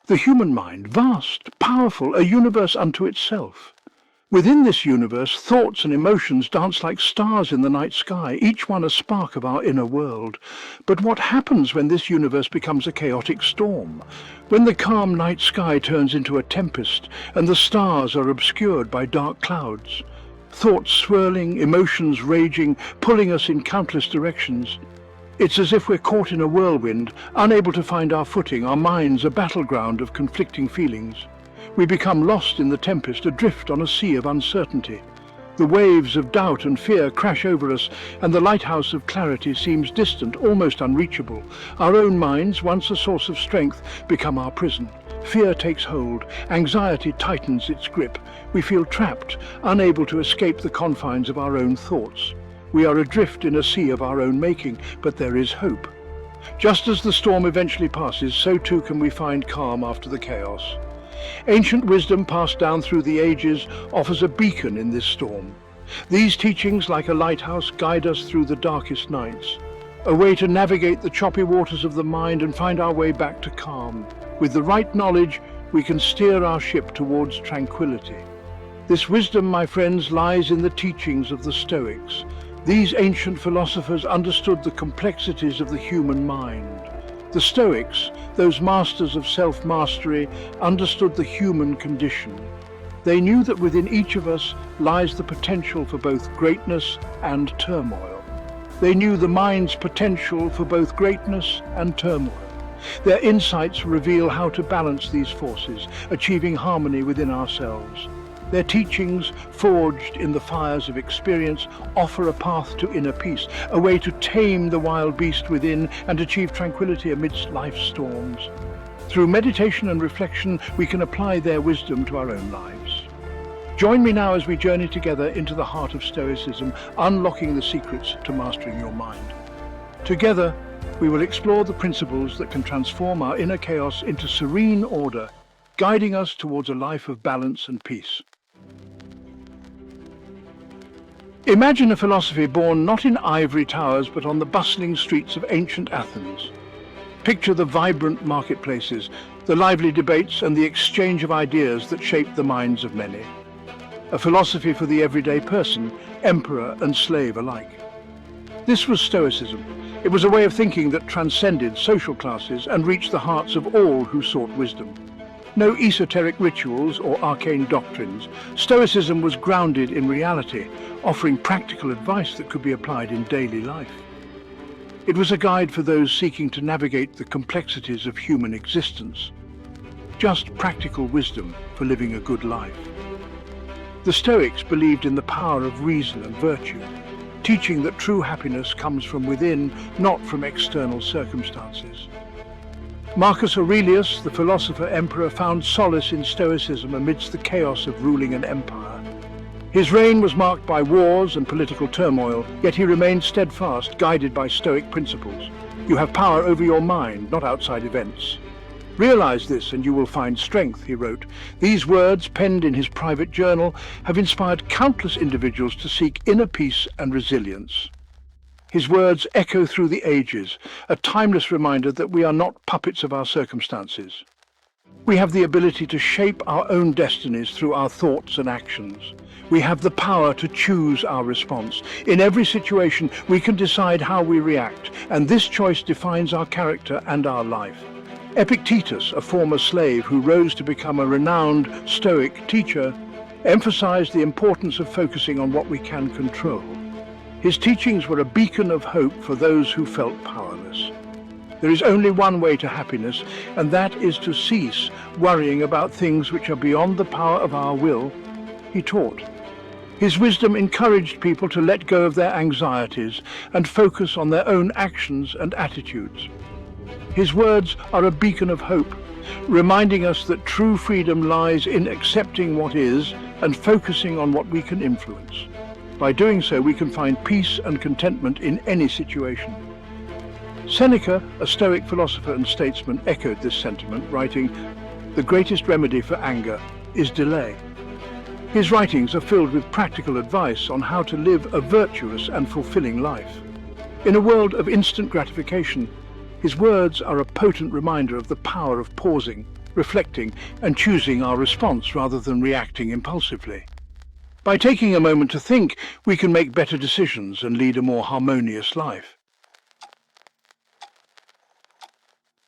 The human mind, vast, powerful, a universe unto itself. Within this universe, thoughts and emotions dance like stars in the night sky, each one a spark of our inner world. But what happens when this universe becomes a chaotic storm? When the calm night sky turns into a tempest and the stars are obscured by dark clouds? Thoughts swirling, emotions raging, pulling us in countless directions. It's as if we're caught in a whirlwind, unable to find our footing, our minds a battleground of conflicting feelings. We become lost in the tempest, adrift on a sea of uncertainty. The waves of doubt and fear crash over us, and the lighthouse of clarity seems distant, almost unreachable. Our own minds, once a source of strength, become our prison. Fear takes hold, anxiety tightens its grip. We feel trapped, unable to escape the confines of our own thoughts. We are adrift in a sea of our own making, but there is hope. Just as the storm eventually passes, so too can we find calm after the chaos. Ancient wisdom passed down through the ages offers a beacon in this storm. These teachings, like a lighthouse, guide us through the darkest nights, a way to navigate the choppy waters of the mind and find our way back to calm. With the right knowledge, we can steer our ship towards tranquility. This wisdom, my friends, lies in the teachings of the Stoics. These ancient philosophers understood the complexities of the human mind. The Stoics, those masters of self-mastery, understood the human condition. They knew that within each of us lies the potential for both greatness and turmoil. They knew the mind's potential for both greatness and turmoil. Their insights reveal how to balance these forces, achieving harmony within ourselves. Their teachings, forged in the fires of experience, offer a path to inner peace, a way to tame the wild beast within and achieve tranquility amidst life's storms. Through meditation and reflection, we can apply their wisdom to our own lives. Join me now as we journey together into the heart of Stoicism, unlocking the secrets to mastering your mind. Together, we will explore the principles that can transform our inner chaos into serene order, guiding us towards a life of balance and peace. Imagine a philosophy born not in ivory towers but on the bustling streets of ancient Athens. Picture the vibrant marketplaces, the lively debates and the exchange of ideas that shaped the minds of many. A philosophy for the everyday person, emperor and slave alike. This was Stoicism. It was a way of thinking that transcended social classes and reached the hearts of all who sought wisdom. No esoteric rituals or arcane doctrines. Stoicism was grounded in reality, offering practical advice that could be applied in daily life. It was a guide for those seeking to navigate the complexities of human existence. Just practical wisdom for living a good life. The Stoics believed in the power of reason and virtue, teaching that true happiness comes from within, not from external circumstances. Marcus Aurelius, the philosopher-emperor, found solace in Stoicism amidst the chaos of ruling an empire. His reign was marked by wars and political turmoil, yet he remained steadfast, guided by Stoic principles. You have power over your mind, not outside events. Realize this and you will find strength, he wrote. These words, penned in his private journal, have inspired countless individuals to seek inner peace and resilience. His words echo through the ages, a timeless reminder that we are not puppets of our circumstances. We have the ability to shape our own destinies through our thoughts and actions. We have the power to choose our response. In every situation, we can decide how we react, and this choice defines our character and our life. Epictetus, a former slave who rose to become a renowned Stoic teacher, emphasized the importance of focusing on what we can control. His teachings were a beacon of hope for those who felt powerless. There is only one way to happiness, and that is to cease worrying about things which are beyond the power of our will, he taught. His wisdom encouraged people to let go of their anxieties and focus on their own actions and attitudes. His words are a beacon of hope, reminding us that true freedom lies in accepting what is and focusing on what we can influence. By doing so, we can find peace and contentment in any situation. Seneca, a Stoic philosopher and statesman, echoed this sentiment, writing, "The greatest remedy for anger is delay." His writings are filled with practical advice on how to live a virtuous and fulfilling life. In a world of instant gratification, his words are a potent reminder of the power of pausing, reflecting, and choosing our response rather than reacting impulsively. By taking a moment to think, we can make better decisions and lead a more harmonious life.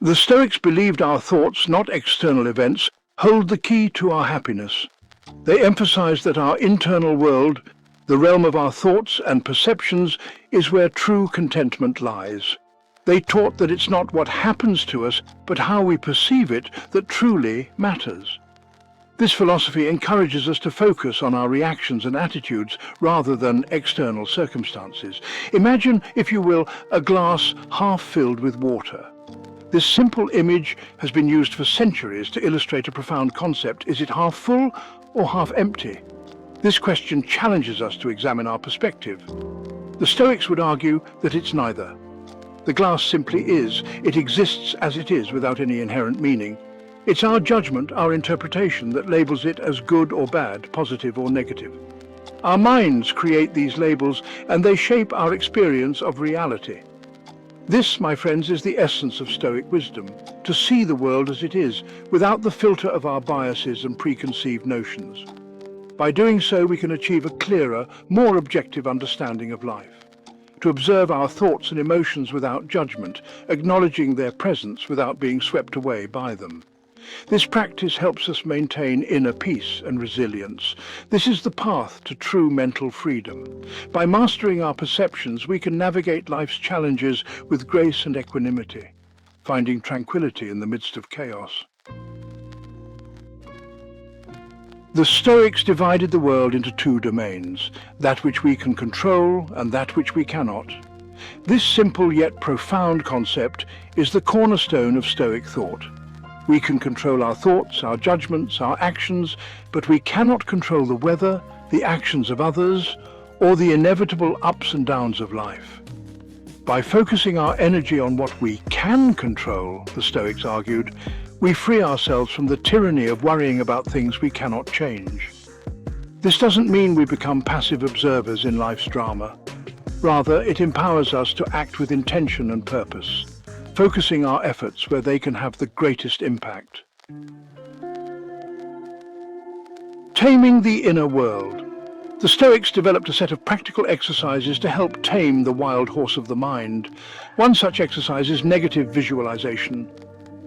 The Stoics believed our thoughts, not external events, hold the key to our happiness. They emphasized that our internal world, the realm of our thoughts and perceptions, is where true contentment lies. They taught that it's not what happens to us, but how we perceive it that truly matters. This philosophy encourages us to focus on our reactions and attitudes rather than external circumstances. Imagine, if you will, a glass half filled with water. This simple image has been used for centuries to illustrate a profound concept. Is it half full or half empty? This question challenges us to examine our perspective. The Stoics would argue that it's neither. The glass simply is. It exists as it is without any inherent meaning. It's our judgment, our interpretation, that labels it as good or bad, positive or negative. Our minds create these labels, and they shape our experience of reality. This, my friends, is the essence of Stoic wisdom, to see the world as it is, without the filter of our biases and preconceived notions. By doing so, we can achieve a clearer, more objective understanding of life. To observe our thoughts and emotions without judgment, acknowledging their presence without being swept away by them. This practice helps us maintain inner peace and resilience. This is the path to true mental freedom. By mastering our perceptions, we can navigate life's challenges with grace and equanimity, finding tranquility in the midst of chaos. The Stoics divided the world into two domains, that which we can control and that which we cannot. This simple yet profound concept is the cornerstone of Stoic thought. We can control our thoughts, our judgments, our actions, but we cannot control the weather, the actions of others, or the inevitable ups and downs of life. By focusing our energy on what we can control, the Stoics argued, we free ourselves from the tyranny of worrying about things we cannot change. This doesn't mean we become passive observers in life's drama. Rather, it empowers us to act with intention and purpose, focusing our efforts where they can have the greatest impact. Taming the inner world. The Stoics developed a set of practical exercises to help tame the wild horse of the mind. One such exercise is negative visualization.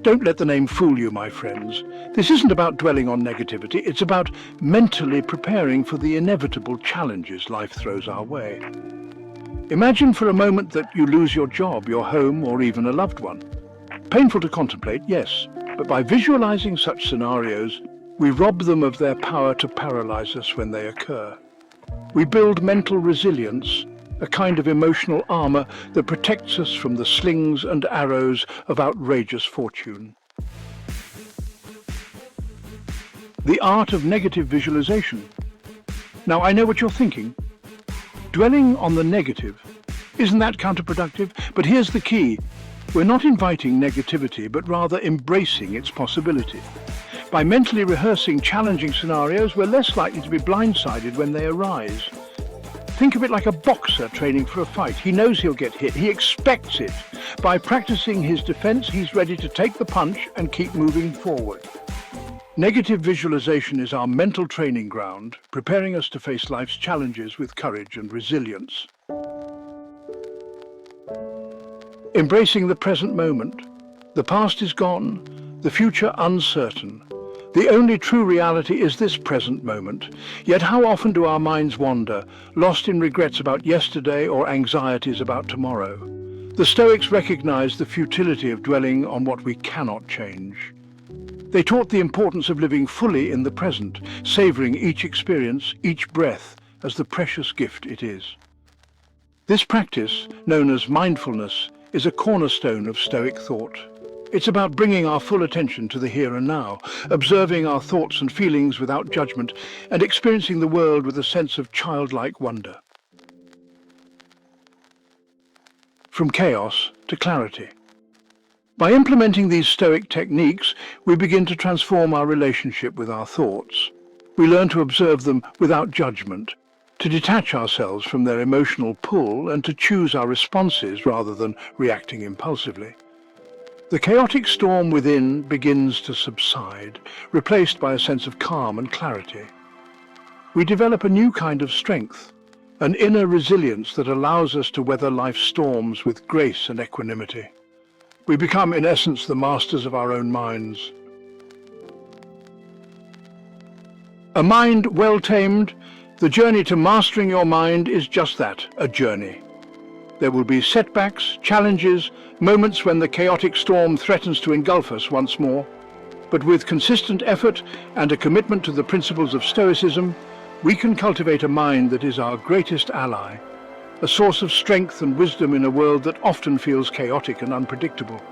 Don't let the name fool you, my friends. This isn't about dwelling on negativity, it's about mentally preparing for the inevitable challenges life throws our way. Imagine for a moment that you lose your job, your home, or even a loved one. Painful to contemplate, yes, but by visualizing such scenarios, we rob them of their power to paralyze us when they occur. We build mental resilience, a kind of emotional armor that protects us from the slings and arrows of outrageous fortune. The art of negative visualization. Now, I know what you're thinking. Dwelling on the negative, isn't that counterproductive? But here's the key. We're not inviting negativity, but rather embracing its possibility. By mentally rehearsing challenging scenarios, we're less likely to be blindsided when they arise. Think of it like a boxer training for a fight. He knows he'll get hit. He expects it. By practicing his defense, he's ready to take the punch and keep moving forward. Negative visualization is our mental training ground, preparing us to face life's challenges with courage and resilience. Embracing the present moment. The past is gone, the future uncertain. The only true reality is this present moment. Yet how often do our minds wander, lost in regrets about yesterday or anxieties about tomorrow? The Stoics recognized the futility of dwelling on what we cannot change. They taught the importance of living fully in the present, savoring each experience, each breath, as the precious gift it is. This practice, known as mindfulness, is a cornerstone of Stoic thought. It's about bringing our full attention to the here and now, observing our thoughts and feelings without judgment, and experiencing the world with a sense of childlike wonder. From chaos to clarity. By implementing these Stoic techniques, we begin to transform our relationship with our thoughts. We learn to observe them without judgment, to detach ourselves from their emotional pull, and to choose our responses rather than reacting impulsively. The chaotic storm within begins to subside, replaced by a sense of calm and clarity. We develop a new kind of strength, an inner resilience that allows us to weather life's storms with grace and equanimity. We become, in essence, the masters of our own minds. A mind well-tamed, the journey to mastering your mind is just that, a journey. There will be setbacks, challenges, moments when the chaotic storm threatens to engulf us once more. But with consistent effort and a commitment to the principles of Stoicism, we can cultivate a mind that is our greatest ally, a source of strength and wisdom in a world that often feels chaotic and unpredictable.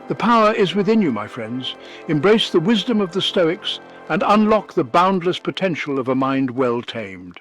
The power is within you, my friends. Embrace the wisdom of the Stoics and unlock the boundless potential of a mind well tamed.